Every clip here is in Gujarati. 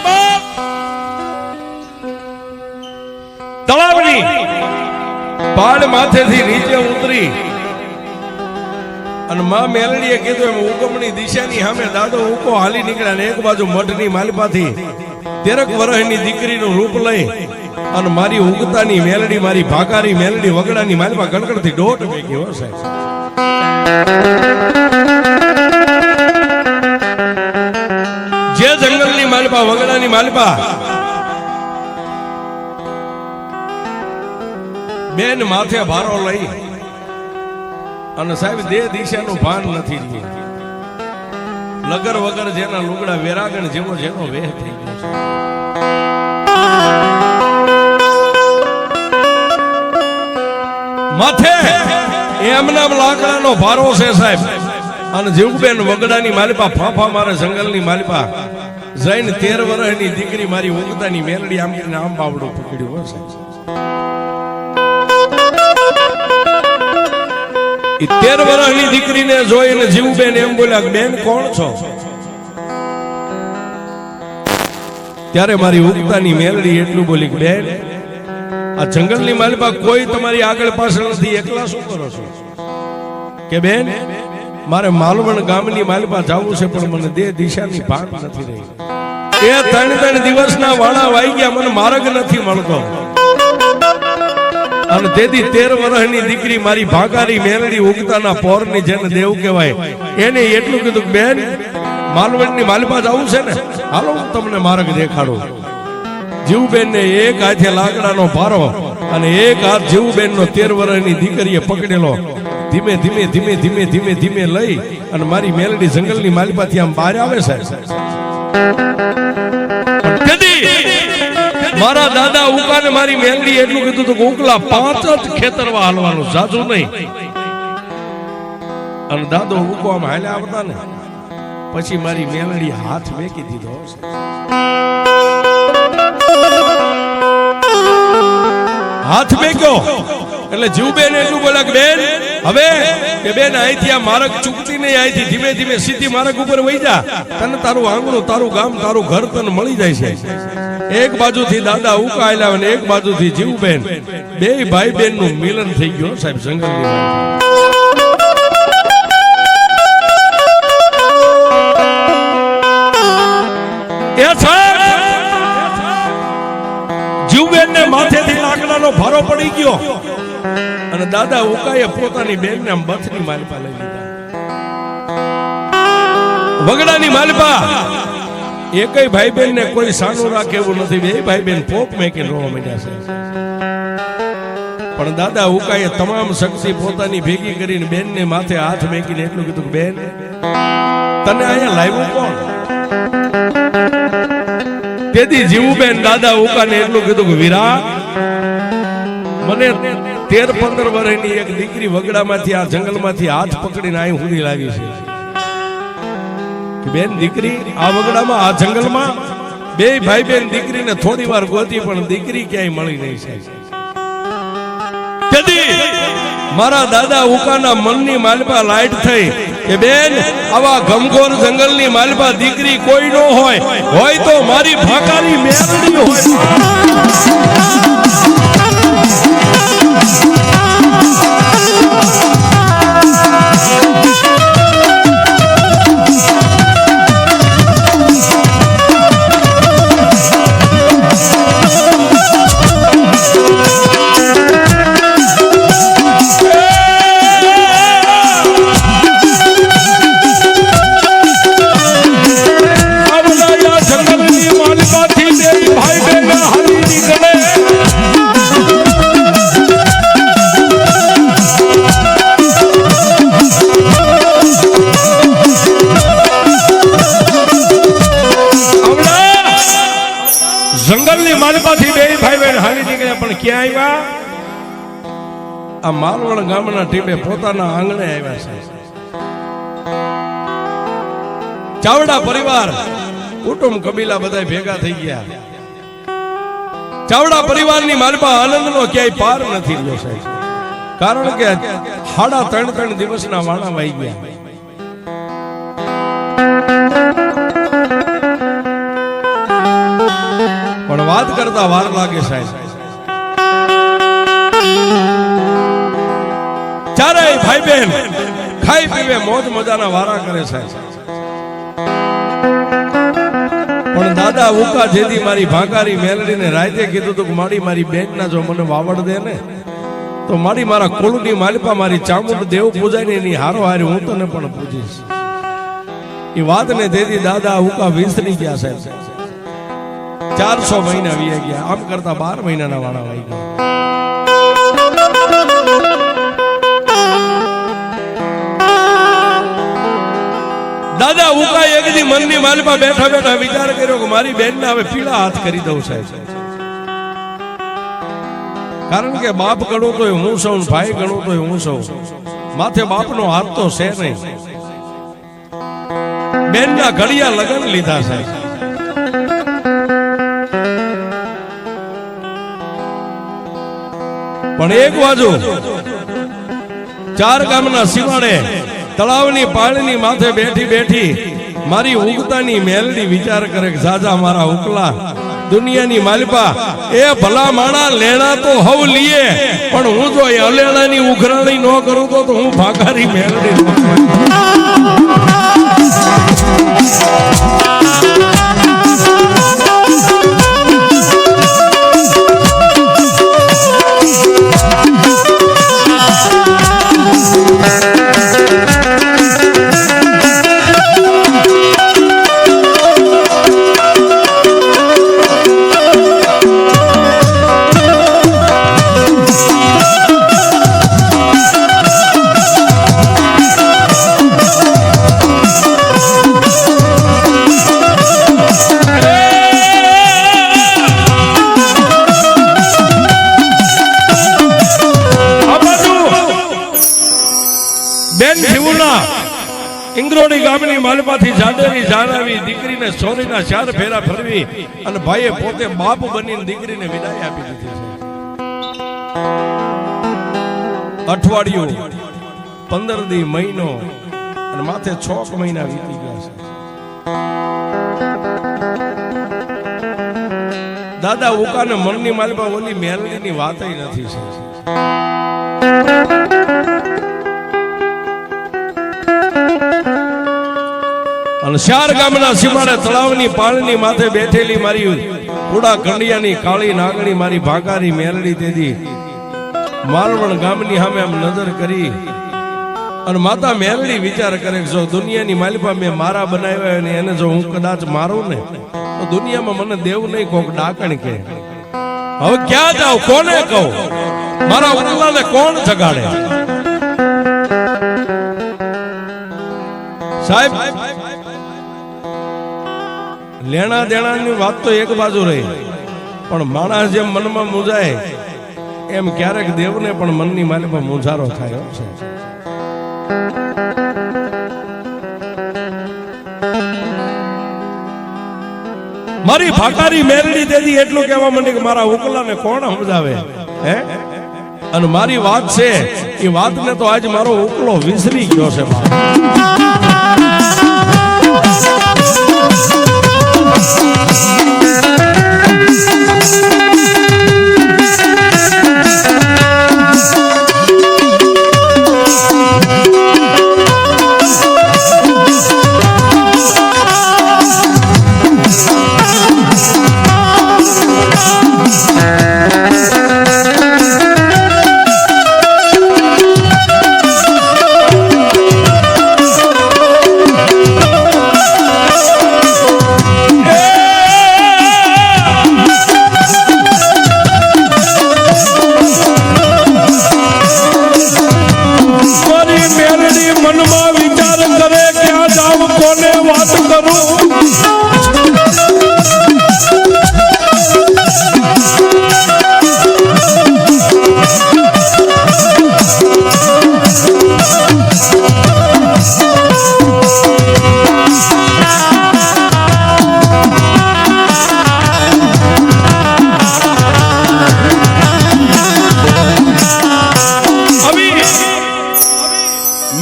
પર્વત તળાવની પાડ માથેથી નીચે ઉતરી અને માં મેલડીએ કીધું એમ ઉગમની દિશાની સામે દાદો ઉકો હાલી નીકળ્યા ને એક બાજુ મઠની માલપાથી 13 વર્ષની દીકરીનું રૂપ લઈ અને મારી ઉગતાની મેલડી મારી ભાકારી મેલડી વગડાની માલપા ગણગણથી દોઢ વેગી હો સાહેબ જે જંગલની માલપા વગડાની માલપા બેન માથે ભારો લઈ અને સાહેબ દે દિશાનું ભાન નથી રહ્યું લગર વગર જેના લુગડા વેરાગણ જેવો જેનો વેહ થઈ ગયો છે માથે એમના લાકડાનો ભારો છે સાહેબ અને જીવબેન વગડાની માલિપા ફાફા મારે જંગલની માલિપા જઈને 13 વર્ષની દીકરી મારી ઉગતાની મેલડી આમ કરીને આમ બાવડું પકડ્યું હશે 13 વર્ષની દીકરીને જોઈને જીવબેન એમ બોલ્યા બેન કોણ છો ત્યારે મારી ઉગતાની મેલડી એટલું બોલી કે બેન આ જંગલની માલિપા કોઈ તમારી આગળ પાછળ નથી એકલા શું કરો છો કે બેન મારે માલવણ ગામની માલિપા જવું છે પણ મને દે દિશાની ભાન નથી રહી એ 3 દિવસના વાળા વાઈ ગયા મને માર્ગ નથી મળતો અને તેથી 13 વર્ષની દીકરી મારી ભાગારી મેલડી ઉગતાના પોરની જેને દેવ કહેવાય એને એટલું કીધું બેન માલવણની માલિપા જવું છે ને હાલો હું તમને માર્ગ દેખાડું જીવબેન ને એક હાથે લાકડાનો ભારો અને એક હાથ જીવબેન નો 13 વર્ષની દીકરીએ પકડેલો ધીમે ધીમે ધીમે ધીમે ધીમે ધીમે લઈ અને મારી મેલડી જંગલની માલિપાથી આમ બહાર આવે છે મારા દાદા ઉકાને મારી મેલડી એટલું કીધું તો ઉકલા 5 જ ખેતરવા હાલવાનું જાજુ નહીં અને દાદો ઉકો આમ હાલ્યા આવતા ને પછી મારી મેલડી હાથ મેકી દીધો હાથ મેક્યો એટલે જીવબેન એટલું બોલ્યા કે બેન હવે કે બેન અહીંથી આ માર્ગ ચૂકતી નહીં અહીંથી ધીમે ધીમે સીધી માર્ગ ઉપર વહી જા તને તારું આંગણું તારું ગામ તારું ઘર તને મળી જાય છે એક બાજુથી દાદા ઉકાયેલા અને એક બાજુથી જીવબેન બે ભાઈ બેન નું મિલન થઈ ગયું સાહેબ જંગલની જીવબેન ને માથેથી લાકડાનો ભારો પડી ગયો અને દાદા ઉકાએ પોતાની બેન ને બથની માલપા લઈ લીધા વગડાની માલપા એકય ભાઈ બેન ને કોઈ સાનું રાખે એવું નથી બે ભાઈ બેન પોપ મેકીને રોવા માંડ્યા છે પણ દાદા ઉકાએ તમામ શક્તિ પોતાની ભેગી કરીને બેન ને માથે હાથ મેકીને એટલું કીધું બેન તને અહીંયા લાવ્યું કોણ તેથી જીવબેન દાદા ઉકાને એટલું કીધું કે વીરા મને 13-15 વર્ષની એક દીકરી વગડામાંથી આ જંગલમાંથી હાથ પકડીને અહીં સુધી લાવી છે કે બેન દીકરી આ વગડામાં આ જંગલમાં બે ભાઈ બેન દીકરીને થોડી વાર ગોતી પણ દીકરી ક્યાંય મળી નહીં છે તેથી મારા દાદા ઉકાના મનની માલપા લાઈટ થઈ કે બેન આવા ગમગોર જંગલની માલપા દીકરી કોઈ નો હોય તો મારી ભાકારી મેલડી હોય જંગલની માલપાથી બે ભાઈ બહેન હાલી નીકળ્યા પણ ક્યાં આવ્યા આ માલવણ ગામના ટીમે પોતાના આંગણે આવ્યા છે ચાવડા પરિવાર કુટુંબ કબીલા બધા ભેગા થઈ ગયા ચાવડા પરિવારની માલપા આનંદનો ક્યાંય પાર નથી રહ્યો સાહેબ કારણ કે 3.5 દિવસના વાણા વાઈ ગયા પણ વાત કરતા વાર લાગે સાહેબ. ચારેય ભાઈ બહેન ખાઈ પીવે મોજ મજાના વારા કરે સાહેબ. પણ દાદા ઉકા જેદી મારી ભાંકારી મેલડીને રાતે કીધું તું કે મારી બેન ના જો મને વાવડ દે ને તો મારા કુળની માલિપા મારી ચામુંડ દેવ પૂજાય ને એની હારો હારી હું તને પણ પૂજીશ. એ વાત ને તેથી દાદા ઉકા વિસરી ગયા સાહેબ. 400 મહિના વી ગયા, આમ કરતા 12 મહિનાના વાળા વાઈ ગયા. દાદા ઉકા એક દી મનની માલિપા બેઠા બેઠા વિચાર કર્યો કે મારી બેન ને હવે પીળા હાથ કરી દઉં સાહેબ. કારણ કે બાપ ગણું તો હું સૌ, ભાઈ ગણું તો હું સૌ, માથે બાપનો હાથ તો છે નહીં. બેન ના ઘડિયા લગન લીધા સાહેબ. પણ એક બાજુ 4 ગામના સીમાડે તળાવની પાણીની માથે બેઠી બેઠી મારી ઉગતાની મેલડી વિચાર કરે કે જાજા મારા ઉકલા દુનિયાની માલિપા એ ભલા માણા લેણા તો હવ લીએ, પણ હું જો એ અલેણાની ઉઘરાણી ન કરું તો હું ભાગારી મેલડી ઇંગ્રોડી ગામની માલપાથી જાડેરી જાણાવી દીકરીને સોરીના 4 ફેરા ફરવી અને ભાઈએ પોતે બાપ બનીને દીકરીને વિદાય આપી દીધી છે. અઠવાડિયું 15 દી મહિનો અને માથે 6 મહિના વીતી ગયા છે. દાદા ઉકાને મનની માલપા ઓલી મેલડીની વાત નથી છે. અને 4 ગામના સીમાડે તળાવની પાણીની માથે બેઠેલી મારી કુડા કંડિયાની કાળી નાગણી મારી ભાગારી મેલડી તેદી માલવણ ગામની સામે આમ નજર કરી અને માતા મેલડી વિચાર કરે કે જો દુનિયાની માલિપા મેં મારા બનાવ્યા અને એને જો હું કદાચ મારું ને તો દુનિયામાં મને દેવ નહીં કોક ડાકણ કે. હવે ક્યાં જાવ, કોને કહું, મારા ઉલ્લાને કોણ જગાડે સાહેબ. લેણા દેણાની વાત તો એક બાજુ રહી, પણ માણસ જેમ મનમાં મૂંઝાય એમ ક્યારેક દેવને પણ મનની માલિપા મૂંઝારો થાય છે. મારી ભાકારી મેરડી દેદી એટલું કહેવા માંડી કે મારા ઉકલાને કોણ સમજાવે હે. અને મારી વાત છે એ વાતને તો આજ મારો ઉકલો વિસરી ગયો છે.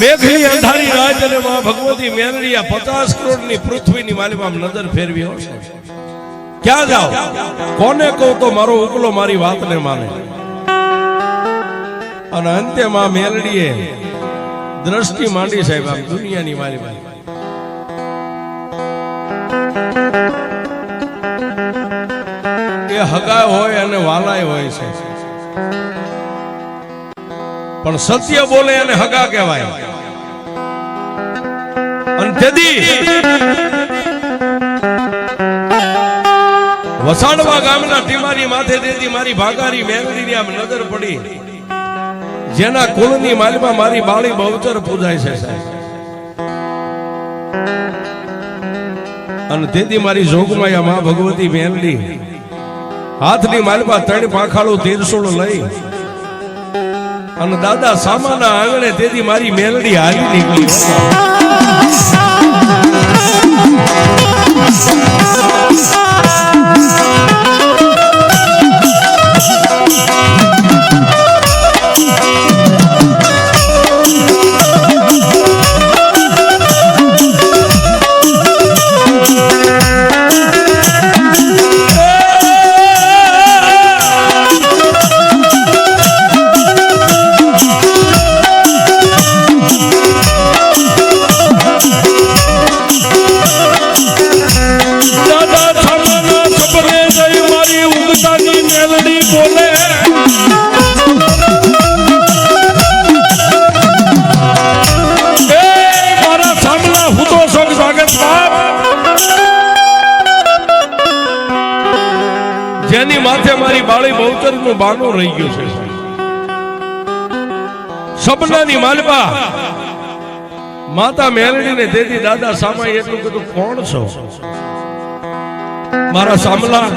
મેઘની અંધારી રાત અને માં ભગવતી મેલડીયા 50 કરોડની પૃથ્વીની માલિપામાં નજર ફેરવી હશે. ક્યાં જાઓ? કોને કહું તો મારો ઉકલો મારી વાતને માને. અને અંતે માં મેલડીએ દ્રષ્ટિ માંડી સાહેબ આમ દુનિયાની મારી ભાઈ. એ હગાય હોય અને વાલાય હોય છે, પણ સત્ય બોલે અને હગા કહેવાય. અને તેથી વસાડવા ગામના ટીમાની માથે તેથી મારી ભાગારી મેલડીની આમ નજર પડી, જેના કુળની માલમાં મારી બાળી બહુચર પૂજાય છે. અને તેથી મારી જોગમાયા માં ભગવતી મેલડી હાથની માલમાં 3 પાંખાળું તીરસુળ લઈ અને દાદા સામાના આંગણે તેથી મારી મેલડી હાલી નીકળી. જેની માથે મારી બાળી બહુચર નું બાનું રહી ગયું છે. સપનાની માલપા માતા મેલડીને તેથી દાદા સામાએ એટલું કીધું, કોણ છો? મારા સામલા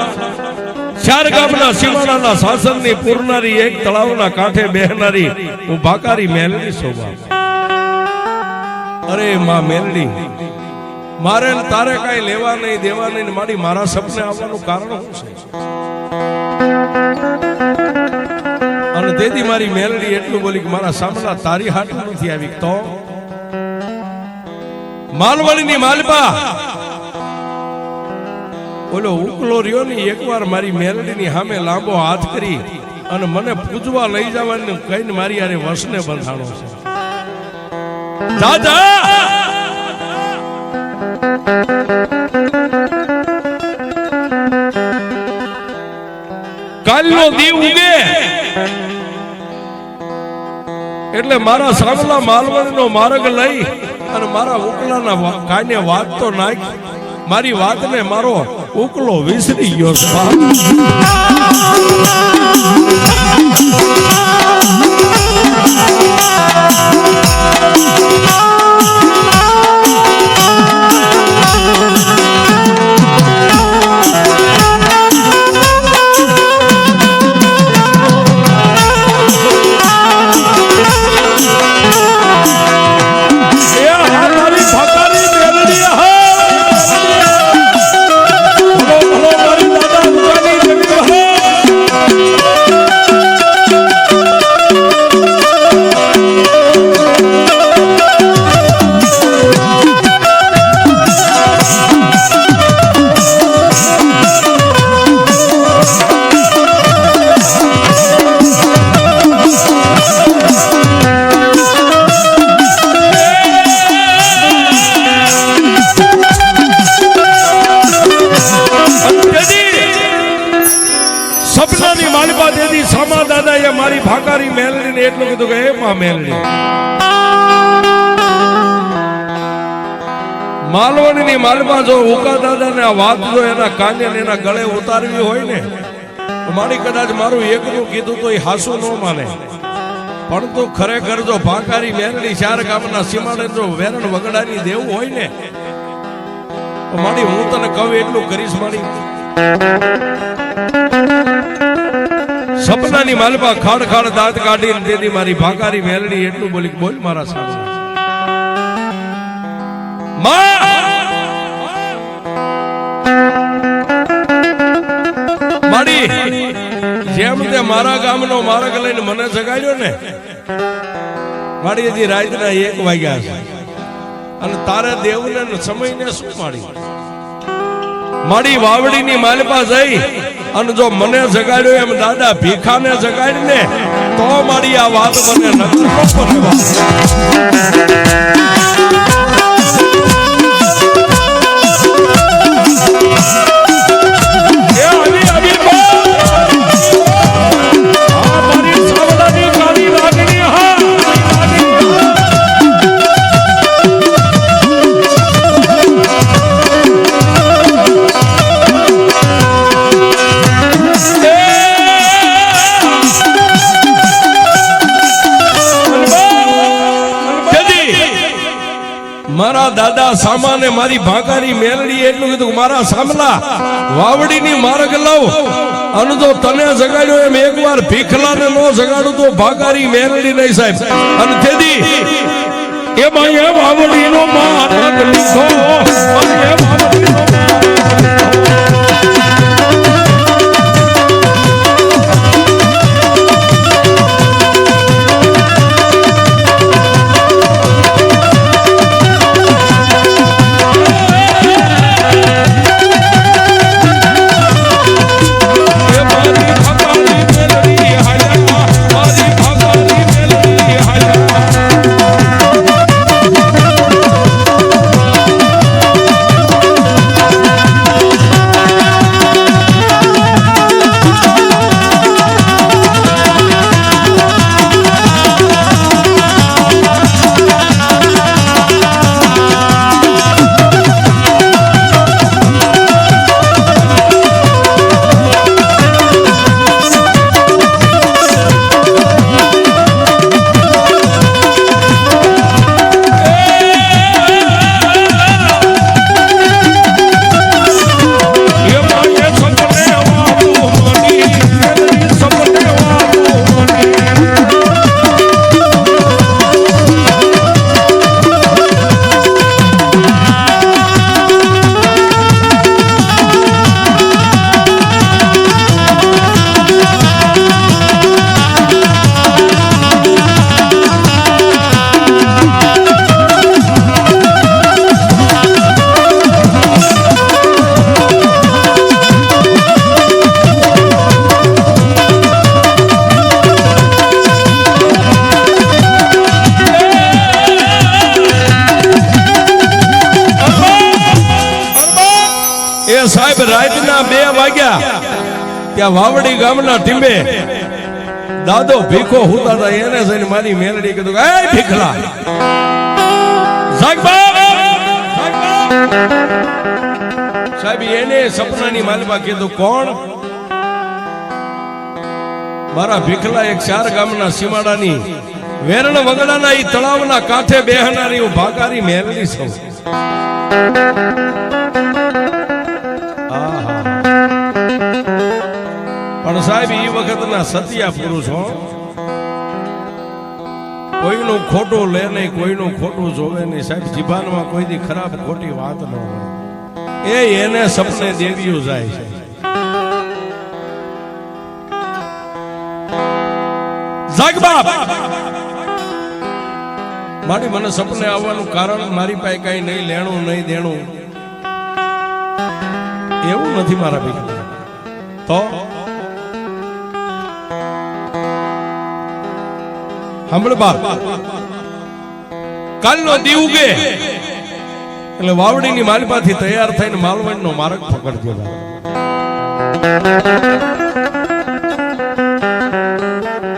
4 ગામના સીમાડાના શાસનની પૂરનારી, એક તળાવના કાંઠે બેહનારી હું ભાકારી મેલડી છું. અરે માં મેલડી, મારે તારે કઈ લેવા નહીં દેવા નહીં, મારા સપને આવવાનું કારણ શું છે? અને તેથી મારી મેલડી એટલું બોલી કે મારા સામલા તારી હાટું નથી આવી તો માલવણીની માલપા ઓલો ઉકલો રહ્યો ને એકવાર મારી મેલડીની સામે લાંબો હાથ કરી અને મને પૂજવા લઈ જવાનું કહીને મારી આરે વસને બંધાણો છે. દાદા કાલનો દી ઉગે એટલે મારા સામલા માલવણીનો માર્ગ લઈ અને મારા ઉકલાના કાને વાત તો નાખ, મારી વાતને મારો ઉકલો વિસરી ગયો છે. સપનાની માલિપા દેદી સામા દાદાએ મારી ભાકારી મેલડીને એટલું કીધું કે હે માં મેલડી, માલવણીની માલિપા જો ઉકા દાદાને આ વાત જો એના કાને ને એના ગળે ઉતારવી હોય ને તો મારી કદાચ મારું એકનું કીધું તો એ હાસુ ન માને, પણ તું ખરેખર જો ભાકારી મેલડી 4 ગામના સીમાડે જો વેરણ વગડાની દેવું હોય ને તો મારી હું તને કહું એટલું કરીશ. મારી સપનાની માલપા ખાડ ખાડ દાંત કાઢીને તેથી મારી ભાકારી મેલડી એટલું બોલી, બોલ મારા સામે મારી જેમ તે મારા ગામનો માર્ગ લઈને મને જગાડ્યો ને, મારી હજી રાતના 1 વાગ્યા છે અને તારે દેવને સમયને શું માડી મારી વાવડીની માલપા જઈ અને જો મને જગાડ્યો એમ દાદા ભીખાને જગાડીને તો મારી આ વાત મને મારા દાદા સામાને મારી ભાગારી મેલડી એટલું કીધું મારા સામલા વાવડીની માર્ગ લઉં અને જો તને જગાડ્યો એમ એકવાર ભીખલાને નો જગાડું તો ભાગારી મેલડી નહીં સાહેબ. અને તેથી એમાં એ વાવડીનો માર્ગ લીધો અને એ વાવડીનો સાહેબ રાતના 2 વાગ્યા ત્યાં વાવડી ગામના ટીંબે દાદો ભીખો હુતા હતા એને જઈને મારી મેલડી કીધું એ ભીખલા સાહેબ એને સપનાની માલપા કીધું કોણ મારા ભીખલા એક 4 ગામના સીમાડાની વેરણ વગડાના ઈ તળાવના કાંઠે બેહનારી હું ભાગારી મેલડી છું. પણ સાહેબ એ વખતના સતિયા પુરુષ હો કોઈનું ખોટું લે નહીં કોઈનું ખોટું જોવે નહીં સાહેબ. જીભાનમાં કોઈ દી ખરાબ ખોટી વાત ન હોય એને સપને દેવીઓ જાય છે. જાગ બાપ મારી મને સપને આવવાનું કારણ મારી પાસે કઈ નહીં લેણું નહીં દેણું એવું નથી મારા ભાઈ. તો સાંભળ બાપ કાલનો દી ઉગે એટલે વાવડીની માલપાથી તૈયાર થઈને માલવણનો માર્ગ પકડજો.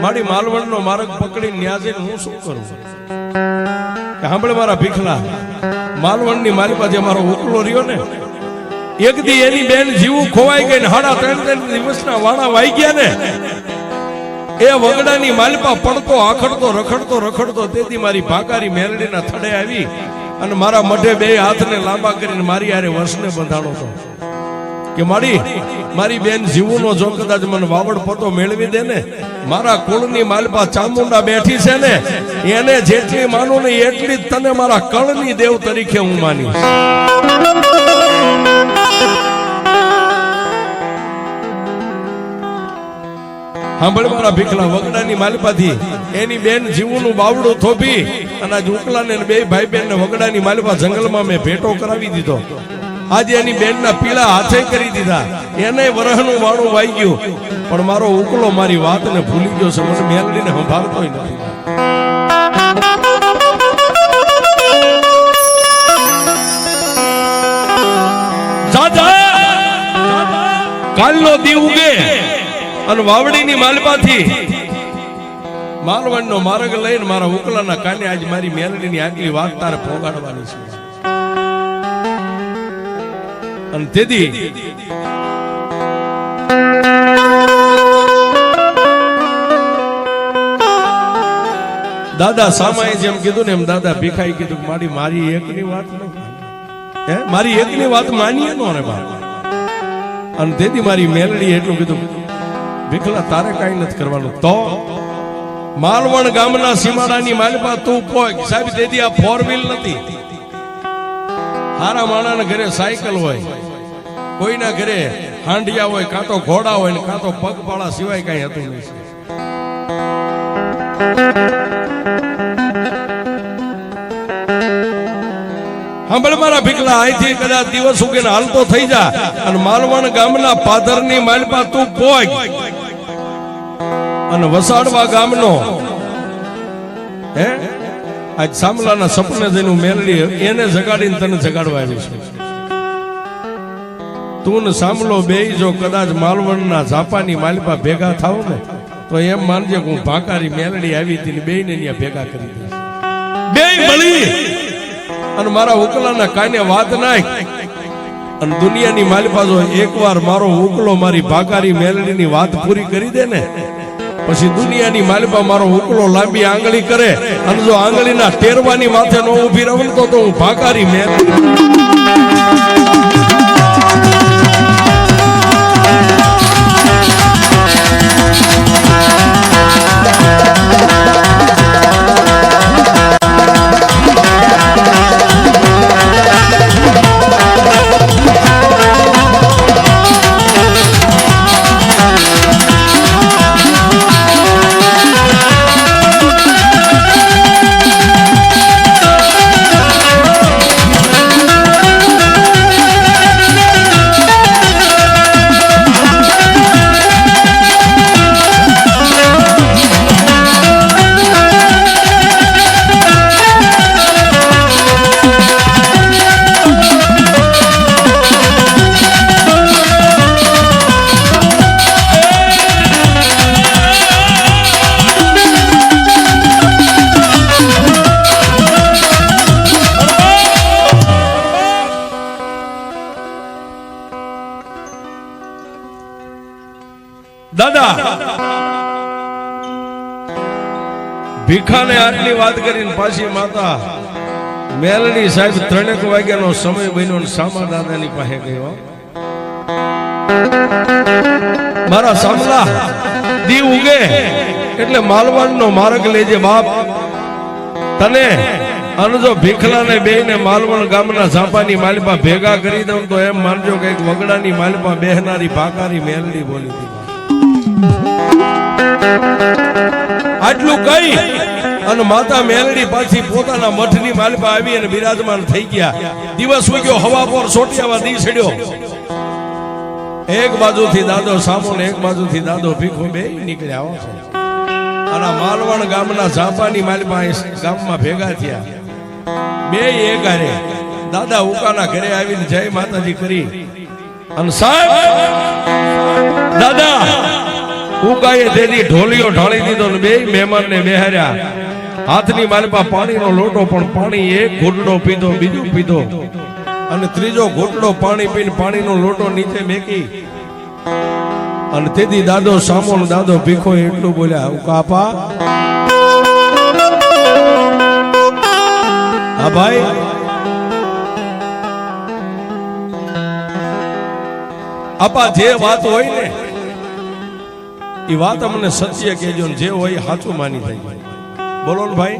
મારી માલવણનો માર્ગ પકડી ન્યાજે હું શું કરું કે સાંભળે મારા ભીખલા માલવણની માલપાથી અમારો ઉકલો રહ્યો ને એક દી એની બેન જીવું ખોવાઈ ગઈ ને 3.5 દિવસના વાણા વાઈ ગયા ને એ વગડાની માલપા પડતો આખડતો રખડતો તેથી મારી ભાગારી મેલડીના થડે આવી અને મારા મઢે 2 હાથને લાંબા કરીને મારી હારે વર્ષને બંધાણો હતો કે મારી બેન જીવુનો જો કદાચ મને વાવડ પતો મેળવી દે ને મારા કુળની માલપા ચામુંડા બેઠી છે ને એને જેટલી માનું ને એટલી જ તને મારા કળની દેવ તરીકે હું માનીશ. સાંભળ મારા ભીખલા વગડાની માલપાથી એની બેન જીવુનું બાવડું થોપી અને આજ ઉકલાને 2 ભાઈ બેન ને વગડાની માલપા જંગલમાં મેં ભેટો કરાવી દીધો આજે એની બેનના પીળા હાથે કરી દીધા, એને વરહનું વાણું વાઈ ગયું, પણ મારો ઉકલો મારી વાતને ભૂલી ગયો છે, મને મેલડીને સંભાળતોય નથી. કાલનો દી ઉગે અને વાવડીની માલપાથી માલવણનો માર્ગ લઈને મારા ઉકલાના કાને આજ મારી મેલડીની આગલી વાત તારે પોગાડવાની છે. અને તેથી દાદા સામાએ જેમ કીધું ને એમ દાદા ભીખાઈ કીધું મારી એકની વાત ન મારી એકની વાત માનીએ નો રે બાપ. અને તેથી મારી મેલડી એટલું કીધું ભીખલા તારે કઈ નથી કરવાનું. તો માલવણ ગામના સીમાડાની માલપા તું પોક સાહેબ. તેથી આ 4 વ્હીલ નથી. હારા માણાના ઘરે સાયકલ હોય, કોઈના ઘરે હાંડિયા હોય, કાં તો ઘોડા હોય ને કાં તો પગપાળા સિવાય કઈ હતું નહીં. સાંભળ મારા ભીખલા, અહીંથી કદાચ દિવસ ઉગીને હાલતો થઈ જા અને માલવણ ગામના પાદરની માલપા તું પોગ અને વસાડવા ગામનો આજ સામલાના સપને જેનું મેલડી એને જગાડીને તને જગાડવા આવી છે. તું ને સામલો બે જો કદાચ માલવણના ઝાપાની માલપા ભેગા થાવ ને તો એમ માનજે હું ભાકારી મેલડી આવી હતી, બે ને ત્યાં ભેગા કરી દઈશ. બે મળી અને મારા ઉકલાના કાને વાત નાખ અને દુનિયાની માલપા જો એકવાર મારો ઉકલો મારી ભાકારી મેલડીની વાત પૂરી કરી દે ને પછી દુનિયાની માલપા મારો ઉકલો લાંબી આંગળી કરે અને જો આંગળીના ટેરવાની માથે નો ઊભી રહું તો હું ભાકારી મેલડી. દાદા ભીખાને આટલી વાત કરીને પાછી માતા મેલડી સાહેબ 3 વાગ્યાનો સમય બન્યો ને સામા દાદાની પાસે ગયો. મારા સામલા દી ઉગે એટલે માલવણનો માર્ગ લેજે બાપ. તને અને જો ભીખલાને બેને માલવણ ગામના ઝાપાની માલપા ભેગા કરી દઉં તો એમ માનજો કે એક વગડાની માલપા બેહનારી ભાકારી મેલડી બોલી હતી. આટલું કઈ અને માતા મેલડી પાછી પોતાના મઠની માલપા આવી અને બિરાજમાન થઈ ગયા. દિવસ ઉગ્યો, હવા પર સોટિયાવા દી છડ્યો. એક બાજુથી દાદો સામો ને એક બાજુથી દાદો ભીખો બે નીકળ્યા છે. અને માલવણ ગામના ઝાપાની માલપા ગામમાં ભેગા થયા. બે એક હારે દાદા ઉકાના ઘરે આવીને જય માતાજી કરી અને સાહેબ દાદા ઉકાએ તેની ઢોલીઓ ઢાળી દીધો ને બે મહેમાનને બેહાર્યા. હાથની માલપા પાણીનો લોટો પણ પાણી એક ઘૂંટડો પીધો, બીજો પીધો અને ત્રીજો ઘૂંટડો પાણી પીને પાણીનો લોટો નીચે મેકી અને તેથી દાદો સામો દાદો ભીખો એટલું બોલ્યા, ઉકાપા હા ભાઈ આપા જે વાત હોય ને એ વાત અમને સત્ય કહેજો ને જે હોય સાચું માની થઈ જાય. બોલો ને ભાઈ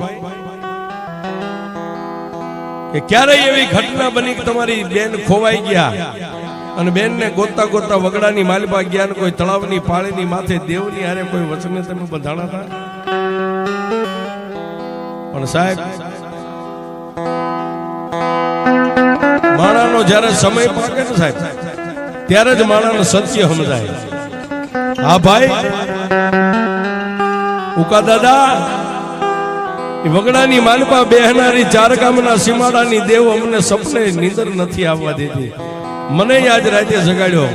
કે ક્યારેય એવી ઘટના બની કે તમારી બેન ખોવાઈ ગયા અને બેન ને ગોતતા ગોતતા વગડાની માલપા ગયા ને કોઈ તળાવની પાળીની માથે દેવની હારે કોઈ વચને તમે બંધાણા હતા? પણ સાહેબ માણાનો દાદાનો જ્યારે સમય પાકે ને સાહેબ ત્યારે જ માણસને સત્ય સમજાય. હા ભાઈ ઉકા દાદા એ વગડાની માલપા બેહનારી ચાર ગામના સીમાડાની દેવ અમને સપને નીંદર નથી આવવા દેતી. મને આજ રાતે જગાડ્યો,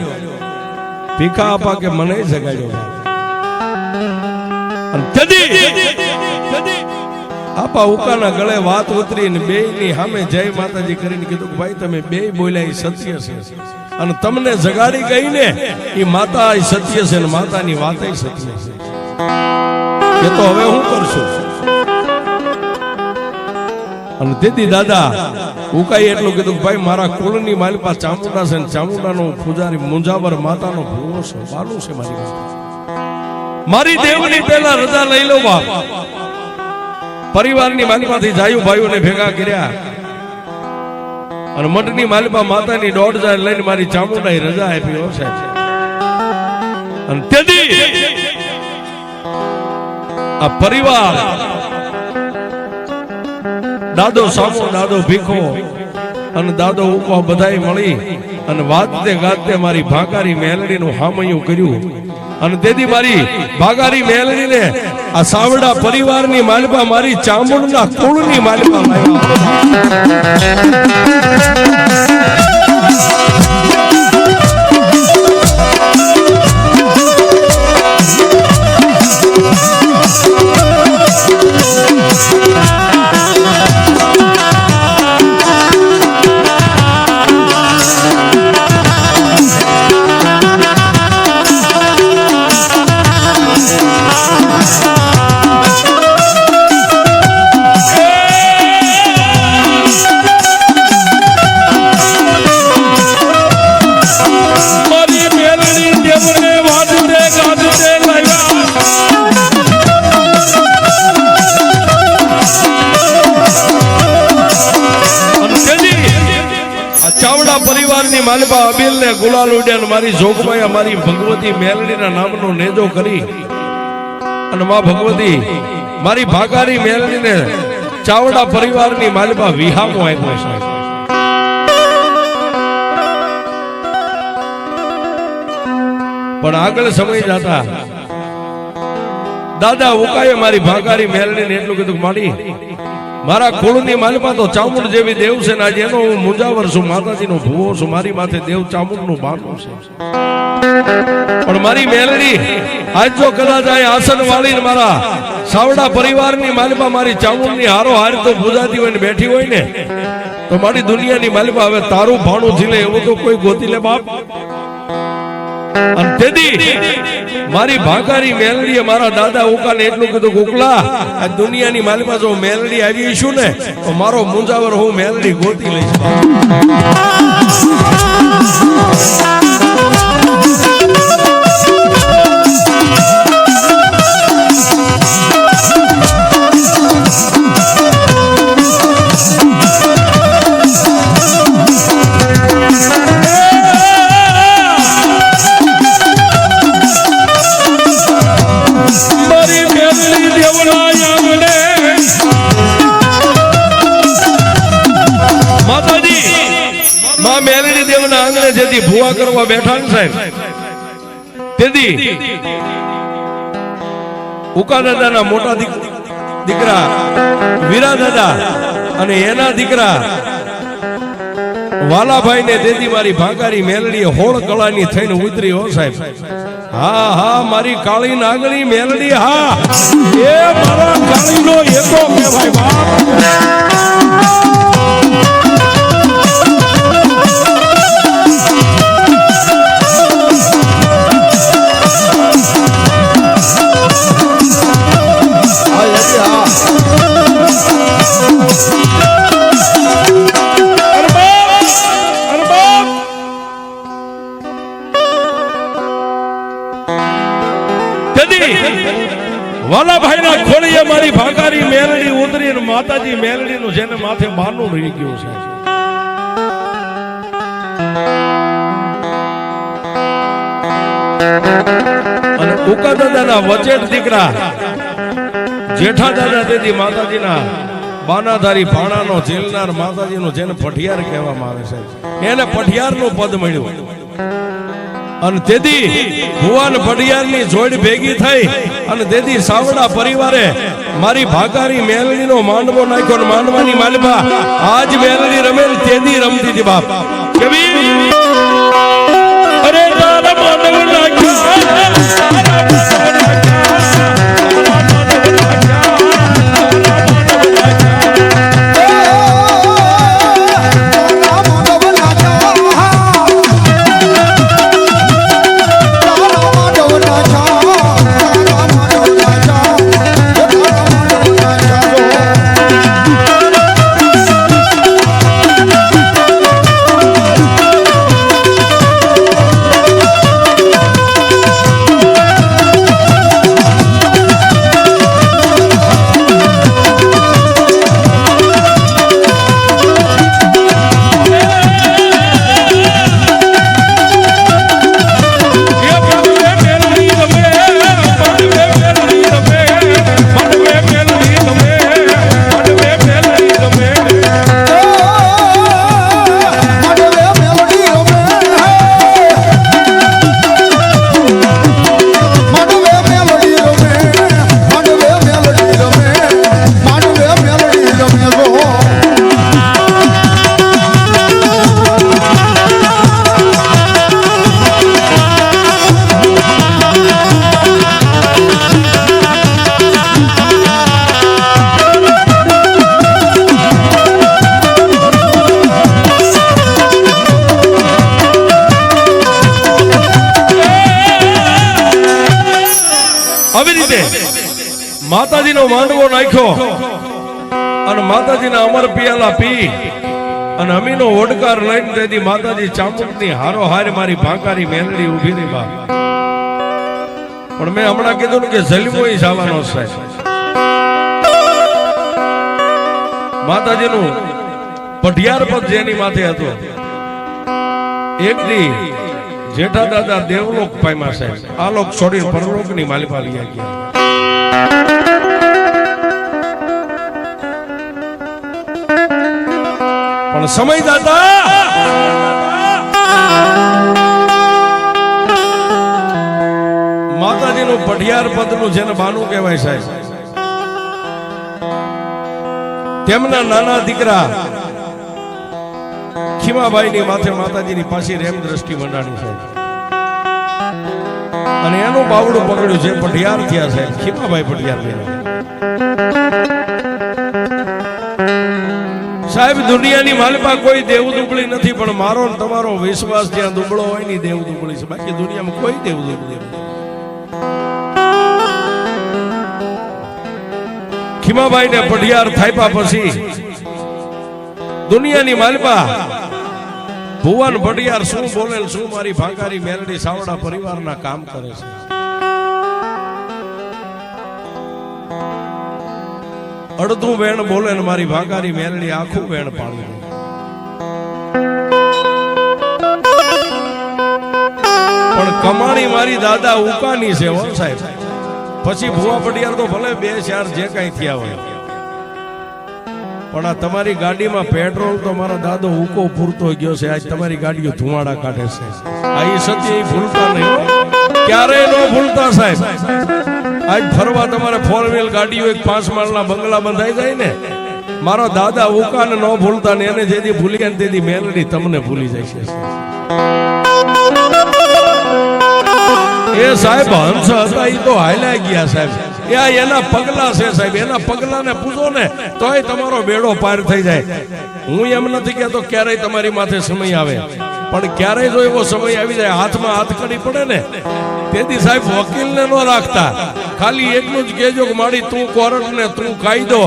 ભીખા આપા કે મને જગાડ્યો. આપા ઉકાના ગળે વાત ઉતરીને બેયની સામે જય માતાજી કરીને કીધું કે ભાઈ તમે બે બોલ્યા એ સત્ય છે અને તમને જગાડી ગઈ ને એ માતા સત્ય છે ને માતાની વાત સત્ય છે. એ તો હવે હું કરશું. અને તેથી દાદા ઉકાઈ એટલું કીધું ભાઈ મારા કુળની માલપા ચામુંડા છે ને ચામુંડાનો પૂજારી મુંજાવર માતાનો ભૂવો છે, બાલું છે મારી માતા. મારી દેવની પહેલા રજા લઈ લો બાપ. પરિવારની માલપાથી જાયુ ભાઈઓને ભેગા કર્યા અને મઠની માલપા માતાની 1.5 લઈને મારી ચામુંડાએ રજા આપી હો સાહેબ. અને તેથી આ પરિવાર દાદો સામો, દાદો ભીખો અને દાદો ઉકો બધાય મળી અને વાજતે ગાજતે મારી ભાગારી મેલડીનું હામયું કર્યું. અને તેથી મારી ભાગારી મેલડીને આ સાવડા પરિવારની માલપા મારી ચામુંડના કુળની માલપા માલપા અબીલ ને ગુલાલ ઉડ્યા મારી જોગમાયા મારી ભગવતી મેલડીના નામનો નેજો કરી અને માં ભગવતી મારી ભાગારી મેલડીને ચાવડા પરિવારની માલપા વિહામો આપ્યો છે. પણ આગળ સમય જતા દાદા ઉકાએ મારી ભાગારી મેલડીને એટલું કીધું મારી મારા કુળની માલપા તો ચામુંડ જેવી દેવ છે ને આજે એનો હું મુંજાવર છું, માતાજીનો ભૂવો છું, મારી માથે દેવ ચામુંડનું બાનું છે. પણ મારી મેલડી આજ જો કદાચ આ આસન વાળીને મારા સાવડા પરિવારની માલપા મારી ચામુંડની હારો હાર તો પૂજાતી હોય ને બેઠી હોય ને તો મારી દુનિયાની માલપા હવે તારું ભાણું ઝીલે એવું તો કોઈ ગોતી લે બાપ. અને તેથી મારી ભાગારી મેલડીએ મારા દાદા ઉકાને એટલું કીધું ઉકલા આ દુનિયાની માલપા જો મેલડી આવી છું ને તો મારો મુંજાવર હું મેલડી ગોતી લઈશ. જેથી ભૂવા કરવા બેઠા ને સાહેબ તેથી ઉકા દાદાના મોટા દીકરા વીરા દાદા અને એના દીકરા વાલાભાઈ ને તેથી મારી ભાગારી મેલડી હોળ કળાની થઈને ઉતરી હો સાહેબ. હા હા મારી કાળી નાગણી મેલડી, હા એ મારા કાળીનો એકો કહેવાય બાપ. વાલાભાઈ ના ખોળીએ મારી ભાગારી મેલડી ઉતરી અને માતાજી મેલડી નું જેને માથે માનું રહી ગયું છે. અને ઉકા દાદાના વચેટ દીકરા જેઠા દાદા તેથી માતાજીના બાનાધારી ભાણાનો ઝીલનાર માતાજીનો જેને પઢિયાર કહેવામાં આવે છે એને પઢિયારનું પદ મળ્યું અને તેથી ભુવન પઢિયારની જોડ ભેગી થઈ અને તેથી સાવડા પરિવારે મારી ભાગારી મેલડીનો માંડવો નાખ્યો અને માંડવાની માલપા આજ મેલડી રમેલ તેથી રમતી હતી બાપ કેવી અરે તારા માંડવો માતાજીનો માંડવો નાખ્યો અને માતાજીના અમર પિયાલા પી અને અમીનો ઓડકાર લઈને તેથી માતાજી ચામુંડની હારો હારે મારી ભાંકારી મેલડી ઊભી રહી બાપ પણ મેં હમણાં કીધું ને કે જલમોઈ જવાનો છે માતાજીનું પઢિયાર પદ જેની માથે હતું એક દી જેઠા દાદા દેવલોક પામ્યા છે આ લોક છોડી પરલોકની માલિપા લઈ ગયા પણ સમય દાદા માતાજીનું પઢિયાર પદનું જેને બાનું કહેવાય સાહેબ તેમના નાના દીકરા ખીમાભાઈની માથે માતાજીની પાછી રેમ દ્રષ્ટિ મંડાણી છે અને એનું બાવડું પકડ્યું છે પઢિયાર થયા છે ખીમાભાઈ પઢિયાર થયા સાહેબ દુનિયાની માલપા કોઈ દેવ દુબળી નથી પણ મારો ને તમારો વિશ્વાસ જ્યાં દુબળો હોય ની દેવ દુબળી છે બાકી દુનિયામાં કોઈ દેવ દુબળી નથી ખીમાભાઈ ને પઢિયાર થાપ્યા પછી દુનિયાની માલપા ભુવન પઢિયાર શું બોલે શું મારી ભાંગારી મેલડી સાવડા પરિવારના કામ કરે છે અડધું વેણ બોલે ને મારી ભાંગારી મેલડી આખું વેણ પાડે પણ કમાણી મારી દાદા ઉકાની છે હો સાહેબ પછી ભુવા પઢિયાર તો ભલે બે ચાર જે કઈ થયા હોય પણ આ તમારી ગાડીમાં પેટ્રોલ તો મારા દાદો ઉકો પૂરતો ગયો છે આજ તમારી ગાડીઓ ધુમાડા કાઢે છે આ એ સત્ય ભૂલતા નહીં ક્યારેય ન ભૂલતા સાહેબ આજ ફરવા તમારે 4 વ્હીલ ગાડીઓ એક 5 માળના બંગલા બંધાઈ જાય ને મારો દાદા ઉકાને ન ભૂલતા ને એને જેથી ભૂલી ગયા તેથી મેલડી તમને ભૂલી જાય છે એ સાહેબ હંસ હતા એ તો હાલ્યા ગયા સાહેબ એના પગલા છે સાહેબ એના પગલાને પૂછો ને તોય તમારો બેડો પાર થઈ જાય હું એમ નથી કહેતો ક્યારેય તમારી માથે સમય આવે પણ ક્યારેય જો એવો સમય આવી જાય હાથમાં હાથ કરી પડે ને તેથી સાહેબ વકીલને ન રાખતા ખાલી એટલું જ કહેજો કે મારી તું કોર્ટ ને તું કાયદો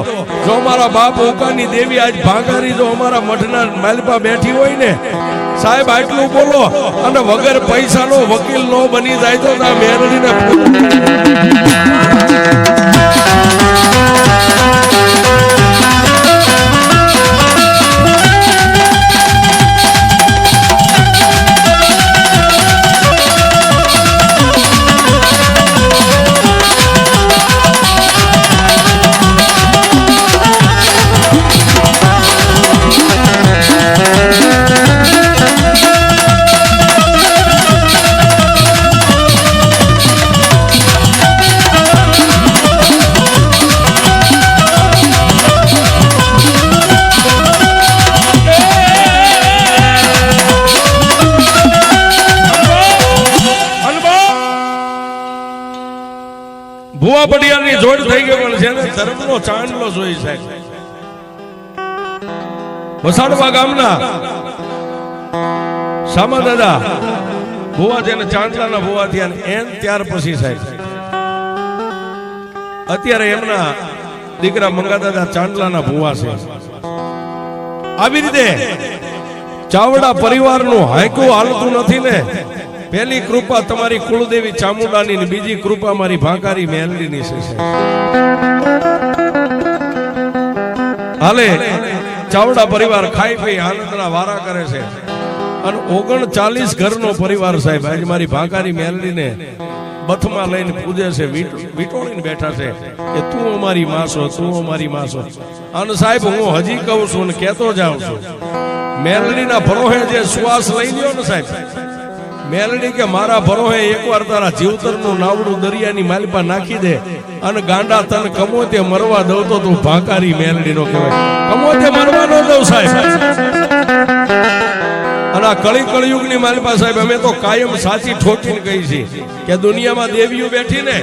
જો મારા બાપ ઓકાની દેવી આજ ભાંગારી જો અમારા મઠના માલપા બેઠી હોય ને સાહેબ આટલું બોલો અને વગર પૈસાનો વકીલ નો બની જાય તો આ મેરડીને ભુવા પડિયાની જોડ થઈ ગઈ પણ જેને ધર્મનો ચાંદલો જોઈ સાહેબ વસાડવા ગામના શામા દાદા ભુવા જેને ચાંદલાના ભુવા થયા એમ ત્યાર પછી સાહેબ અત્યારે એમના દીકરા મંગા દાદા ચાંદલાના ભુવા છે. આવી રીતે ચાવડા પરિવારનું હાયકું હાલતું નથી ને. પહેલી કૃપા તમારી કુળદેવી ચામુંડાની ને બીજી કૃપા મારી ભાંકારી મેલડીની છે. હાલે ચાવડા પરિવાર ખાઈ પી આનંદના વારા કરે છે અને 39 ઘરનો પરિવાર સાહેબ આજે મારી ભાંકારી મેલડીને બથમાં લઈને પૂજે છે, વીટોળીને બેઠા છે કે તું અમારી માસો, તું અમારી માસો. અને સાહેબ હું હજી કહું છું ને કહેતો જાઉં છું, મેલડીના ભરોહે જે શ્વાસ લઈ લ્યો ને સાહેબ, મેલડી કે મારા ભરોહે એકવાર તારા જીવતરનું નાવડું દરિયાની માલિપા નાખી દે અને ગાંડા તને કમોતે મરવા દઉં તો તું ભાંકારી મેલડીનો કહેવાય. કમોતે મરવા ન દઉં સાહેબ. અને આ કળિયુગની માલિપા સાહેબ અમે તો કાયમ સાચી ઠોકીને કહી છે કે દુનિયામાં દેવીઓ બેઠી ને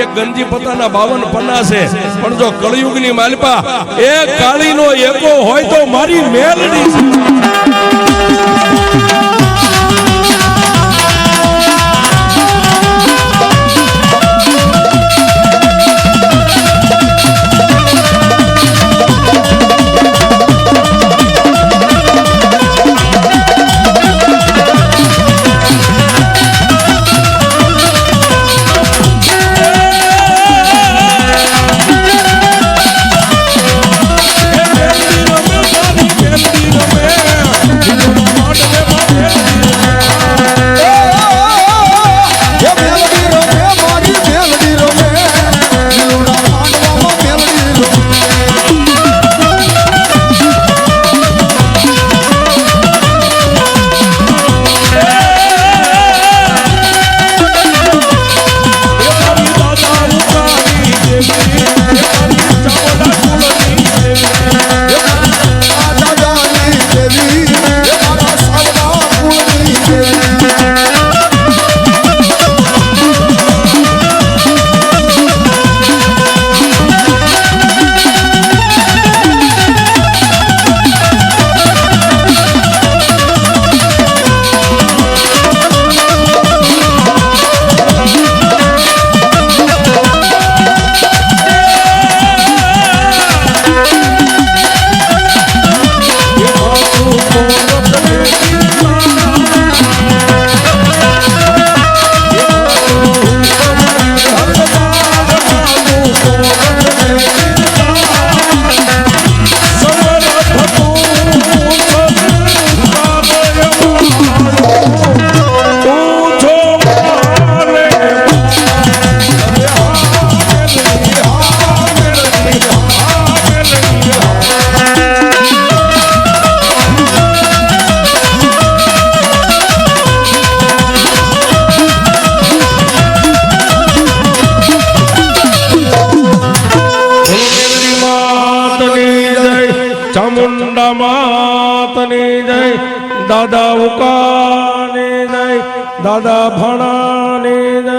એક ગંજી પતાના 52 પન્ના છે, પણ જો કળિયુગની માલિપા એ કાળીનો એકો હોય તો મારી મેલડી છે. ચામુંડા માતની જય, દાદા ઉકાની જય, દાદા ભણાની જય.